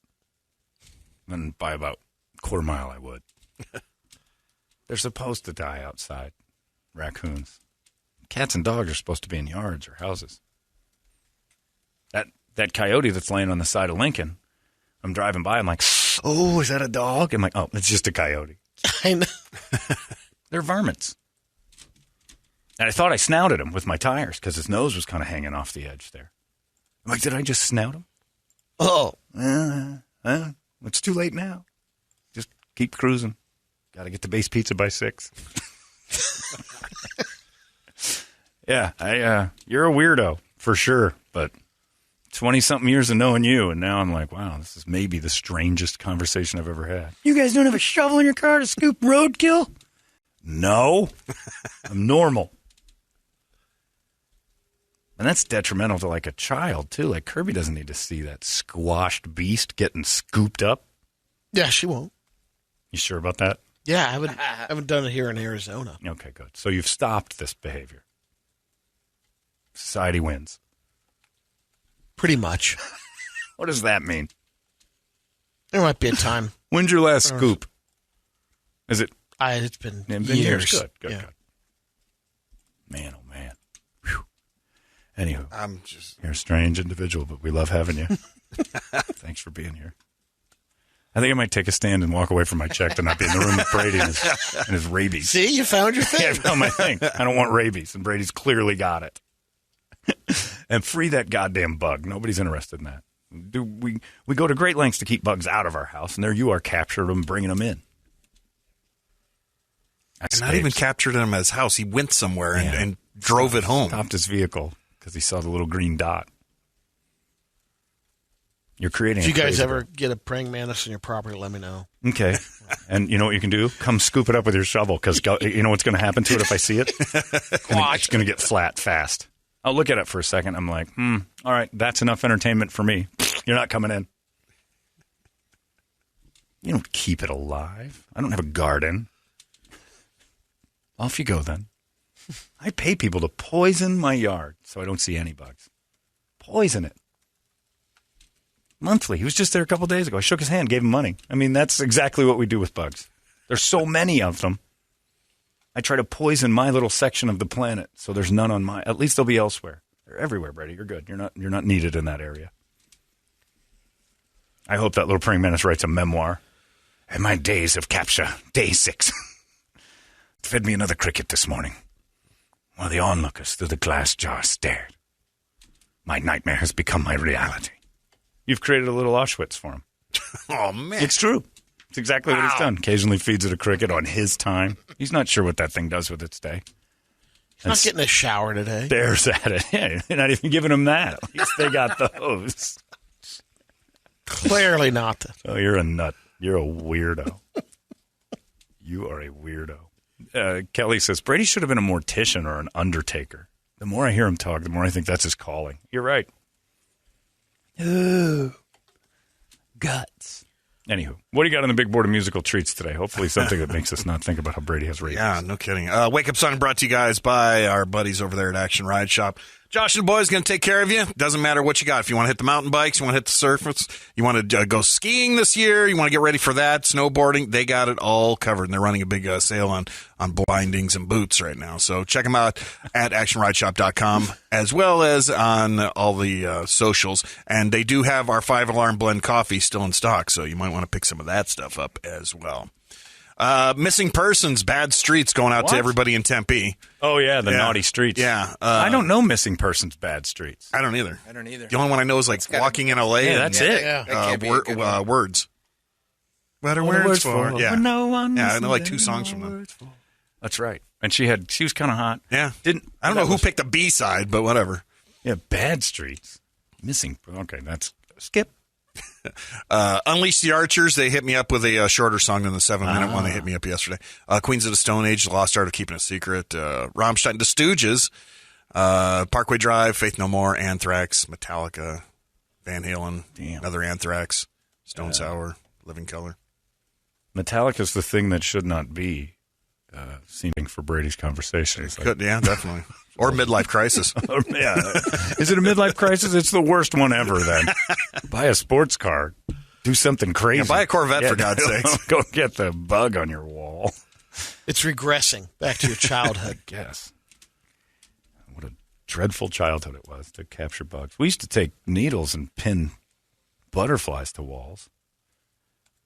And by about a quarter mile, I would. They're supposed to die outside, raccoons. Cats and dogs are supposed to be in yards or houses. That coyote that's laying on the side of Lincoln, I'm driving by, I'm like, oh, is that a dog? I'm like, oh, it's just a coyote. I know. They're varmints. And I thought I snouted him with my tires because his nose was kind of hanging off the edge there. I'm like, did I just snout him? Oh. It's too late now. Just keep cruising. Got to get to Base Pizza by 6. Yeah, you're a weirdo for sure, but 20-something years of knowing you, and now I'm like, wow, this is maybe the strangest conversation I've ever had. You guys don't have a shovel in your car to scoop roadkill? No. I'm normal. And that's detrimental to like a child, too. Like Kirby doesn't need to see that squashed beast getting scooped up. Yeah, she won't. You sure about that? Yeah, I haven't done it here in Arizona. Okay, good. So you've stopped this behavior. Society wins. Pretty much. What does that mean? There might be a time. When's your last scoop? Is it? It's been years. years. Good. Man, oh man. Whew. Anywho, you're a strange individual, but we love having you. Thanks for being here. I think I might take a stand and walk away from my check to not be in the room with Brady and his rabies. See, you found your thing. Yeah, I found my thing. I don't want rabies, and Brady's clearly got it. And free that goddamn bug. Nobody's interested in that. We go to great lengths to keep bugs out of our house, and there you are capturing them, bringing them in. And not even captured him at his house. He went somewhere and drove it home. Stopped his vehicle because he saw the little green dot. You're creating. If you guys ever get a praying mantis on your property, let me know. Okay. And you know what you can do? Come scoop it up with your shovel because you know what's going to happen to it if I see it? It's going to get flat fast. I'll look at it for a second. I'm like, all right, that's enough entertainment for me. You're not coming in. You don't keep it alive. I don't have a garden. Off you go then. I pay people to poison my yard so I don't see any bugs. Poison it. Monthly. He was just there a couple days ago. I shook his hand, gave him money. I mean, that's exactly what we do with bugs. There's so many of them. I try to poison my little section of the planet so there's none on my. At least they'll be elsewhere. They're everywhere, Brady. You're good. You're not needed in that area. I hope that little praying mantis writes a memoir. And my days of capture, day 6. Fed me another cricket this morning while the onlookers through the glass jar stared. My nightmare has become my reality. You've created a little Auschwitz for him. Oh, man. It's true. It's exactly what he's done. Occasionally feeds it a cricket on his time. He's not sure what that thing does with its day. He's not getting a shower today. Stares at it. Yeah, you're not even giving him that. At least they got those. Clearly not. Oh, you're a nut. You're a weirdo. You are a weirdo. Kelly says, Brady should have been a mortician or an undertaker. The more I hear him talk, the more I think that's his calling. You're right. Ooh. Guts. Anywho, what do you got on the big board of musical treats today? Hopefully something that makes us not think about how Brady has rabies. Yeah, no kidding. Wake Up Song brought to you guys by our buddies over there at Action Ride Shop. Josh and the boys going to take care of you. Doesn't matter what you got. If you want to hit the mountain bikes, you want to hit the surface, you want to go skiing this year, you want to get ready for that, snowboarding, they got it all covered. And they're running a big sale on blindings and boots right now. So check them out at actionrideshop.com as well as on all the socials. And they do have our 5-alarm blend coffee still in stock, so you might want to pick some of that stuff up as well. Missing persons, bad streets going out to everybody in Tempe. Oh, yeah, the naughty streets. Yeah. I don't know missing persons, bad streets. I don't either. I don't either. The only one I know is like walking in L.A. Yeah, that's it. That can't be a good one. Words. What are words for? Yeah. No one I know like 2 songs from them. That's right. And she was kind of hot. Yeah. I don't know who picked the B side, but whatever. Yeah, bad streets. Missing. Okay, that's skip. Unleash the Archers, they hit me up with a shorter song than the 7-minute one they hit me up yesterday. Queens of the Stone Age, The Lost Art of Keeping a Secret, Rammstein, The Stooges, Parkway Drive, Faith No More, Anthrax, Metallica, Van Halen, another Anthrax, Stone Sour, Living Color. Metallica's the thing that should not be seeming for Brady's conversation. Yeah, definitely. Or midlife crisis. Yeah. Is it a midlife crisis? It's the worst one ever, then. Buy a sports car. Do something crazy. Yeah, buy a Corvette, for God's sakes. Go get the bug on your wall. It's regressing back to your childhood. Yes. What a dreadful childhood it was to capture bugs. We used to take needles and pin butterflies to walls.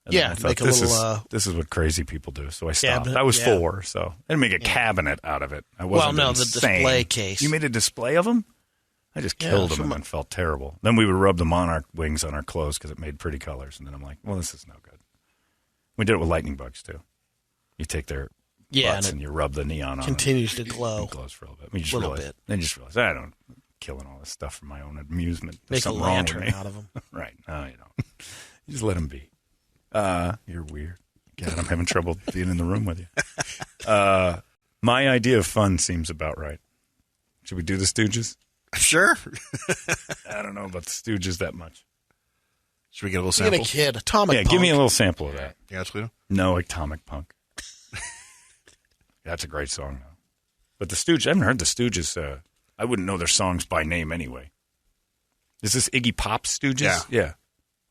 And then Yeah, I thought, make a this little. this is what crazy people do. So I stopped. Cabinet, I was yeah. 4, so I didn't make a cabinet out of it. I Well, wasn't no, the insane. display case. You made a display of them? I just killed them and then felt terrible. Then we would rub the monarch wings on our clothes because it made pretty colors. And then I'm like, well, this is no good. We did it with lightning bugs, too. You take their butts and you rub the neon on continues them. to glow. It glows for a little bit. We just Little realized, bit. Then you just realize, I don't killing all this stuff for my own amusement. There's Make a something wrong with lantern me. out of them. Right. No, you don't. You just let them be. You're weird. God, I'm having trouble being in the room with you. My idea of fun seems about right. Should we do the Stooges? Sure. I don't know about the Stooges that much. Should we get a little Being sample? a kid, Atomic Punk. Give me a little sample of that. Yeah, absolutely. No, Atomic Punk. That's a great song, though. But the Stooges, I haven't heard the Stooges. I wouldn't know their songs by name anyway. Is this Iggy Pop's Stooges? Yeah.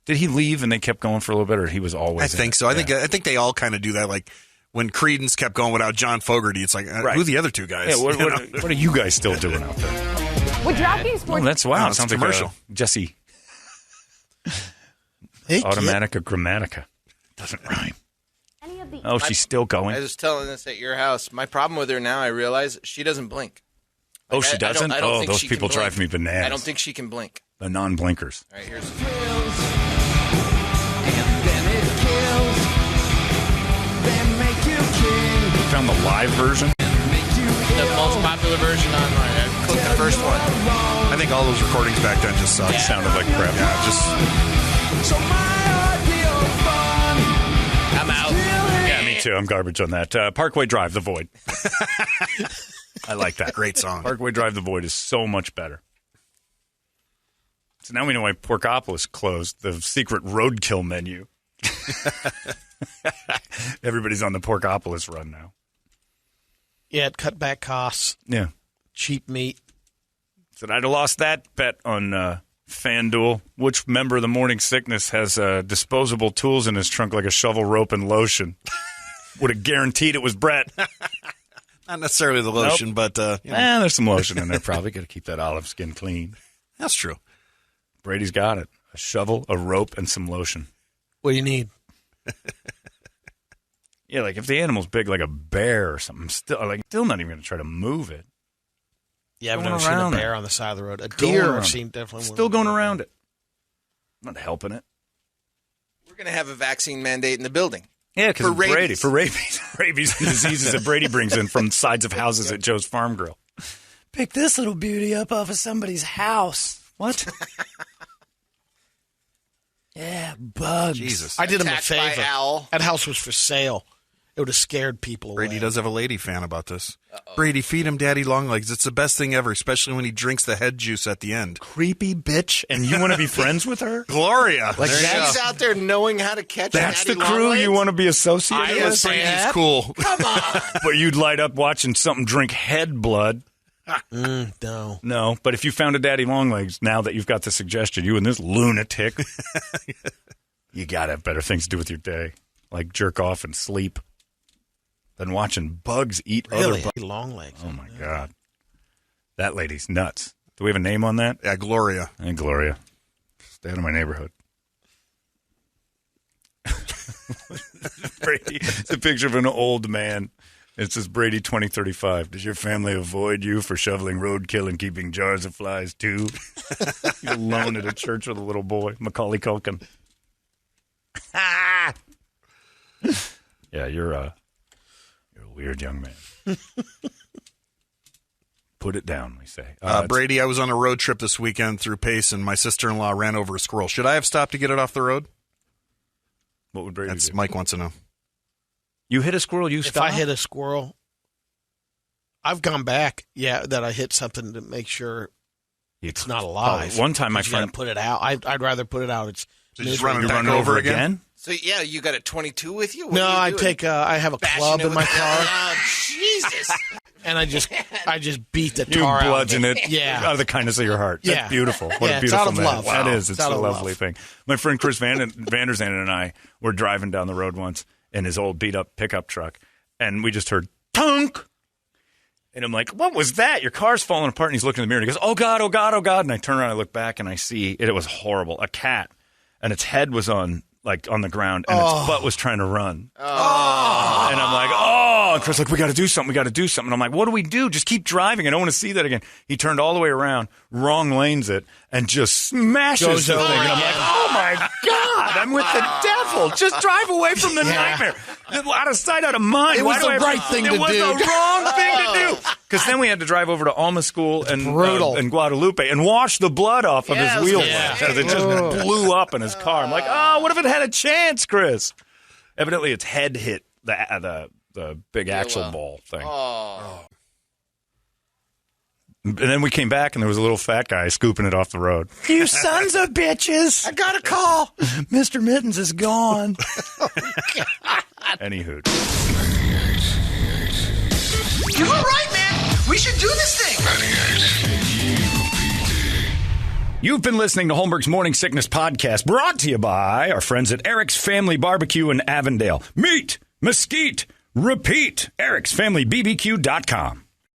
Did he leave and they kept going for a little bit, or he was always I think so. I think they all kind of do that. Like when Creedence kept going without John Fogerty, it's like, who are the other two guys? Yeah, what are you guys still doing out there? With DraftKings Sports. Oh, that's wow. No, It it's sounds a like commercial. Jesse Hey, Automatica Grammatica. Doesn't rhyme. Any of the Oh, she's still going? I was telling this at your house. My problem with her now, I realize she doesn't blink. Oh, she doesn't? I don't think those she can people drive me blink. bananas. I don't think she can blink. The non-blinkers. All right, here's. You found the live version? The most popular version online. I clicked the first one. I think all those recordings back then just sucked. It sounded like crap. Yeah, just I'm out. Yeah, me too. I'm garbage on that. Parkway Drive, The Void. I like that. great song. Parkway Drive, The Void is so much better. So now we know why Porkopolis closed, the secret roadkill menu. Everybody's on the Porkopolis run now. Yeah, it cut back costs, Yeah. cheap meat. Said I'd have lost that bet on FanDuel. Which member of the Morning Sickness has disposable tools in his trunk like a shovel, rope, and lotion? Would have guaranteed it was Brett. Not necessarily the lotion, but There's some lotion in there probably. Got to keep that olive skin clean. that's true. Brady's got it. A shovel, a rope, and some lotion. What do you need? Yeah, like if the animal's big like a bear or something, still not even going to try to move it. Yeah, I've Going never seen around a it. bear on the side of the road. A Going deer, around I've it. seen definitely. Still going around it. Not helping it. We're going to have a vaccine mandate in the building. Yeah, because For Brady. rabies. For rabies. Rabies and diseases that Brady brings in from sides of houses at Joe's Farm Grill. Pick this little beauty up off of somebody's house. What? Yeah, bugs. Jesus. I did him a Attacked by favor. owl. That house was for sale. It would have scared people away. Brady does have a lady fan about this. Brady, feed him Daddy Longlegs. It's the best thing ever, especially when he drinks the head juice at the end. Creepy bitch, and you want to be friends with her? Gloria. Like There you go. She's out there knowing how to catch. That's Daddy the crew Longlegs? you want to be associated I with? was saying Brady's that. cool. But you'd light up watching something drink head blood. No. No, but if you found a Daddy Longlegs, now that you've got the suggestion, you and this lunatic, you got to have better things to do with your day, like jerk off and sleep, than watching bugs eat Really? other bugs. Long legs. Oh, my God. That lady's nuts. Do we have a name on that? Yeah, Gloria. Hey, Gloria. Stay out of my neighborhood. Brady. It's a picture of an old man. It says, Brady 2035. Does your family avoid you for shoveling roadkill and keeping jars of flies, too? He's alone at a church with a little boy, Macaulay Culkin. Yeah, you're a weird young man. Put it down, we say. Brady, I was on a road trip this weekend through Pace, and my sister-in-law ran over a squirrel. Should I have stopped to get it off the road? What would Brady That's do? Mike wants to know. You hit a squirrel, you If stop? I hit a squirrel, I've gone back. Yeah, that I hit something to make sure it's not alive. One time my 'Cause you gotta friend... put it out. I'd rather put it out. It's So you just misery. run it You back run over over again? again? So yeah, you got a 22 with you? What No, are you I doing? take. I have a Bashing club it in my with- car, Oh, Jesus! and I just beat the You tar out of bludgeon it. it Yeah. out of the kindness of your heart. That's Yeah. beautiful. What Yeah, a it's beautiful out of man. love. That Wow. is. It's It's out a of lovely love. thing. My friend Chris Vanderzand and I were driving down the road once in his old beat-up pickup truck, and we just heard, tunk! And I'm like, what was that? Your car's falling apart. And he's looking in the mirror, and he goes, oh, God, oh, God, oh, God. And I turn around, I look back, and I see, it was horrible, a cat. And its head was on like on the ground, and its butt was trying to run. And I'm like, and Chris like, we got to do something. And I'm like, what do we do? Just keep driving. I don't want to see that again. He turned all the way around, wrong lanes it, and just smashes the thing. And I'm like, oh my God, I'm with the devil. Just drive away from the nightmare. Out of sight, out of mind. It was the right thing to do. It was the wrong thing to do. Because then we had to drive over to Alma School and Guadalupe and wash the blood off of his wheel because it just blew up in his car. I'm like, what if it had a chance, Chris? Evidently, its head hit the big axle ball thing. And then we came back, and there was a little fat guy scooping it off the road. You sons of bitches. I got a call. Mr. Mittens is gone. Anywho. You're right, man. We should do this thing. You've been listening to Holmberg's Morning Sickness Podcast, brought to you by our friends at Eric's Family Barbecue in Avondale. Meet, mesquite, repeat. Eric'sFamilyBBQ.com.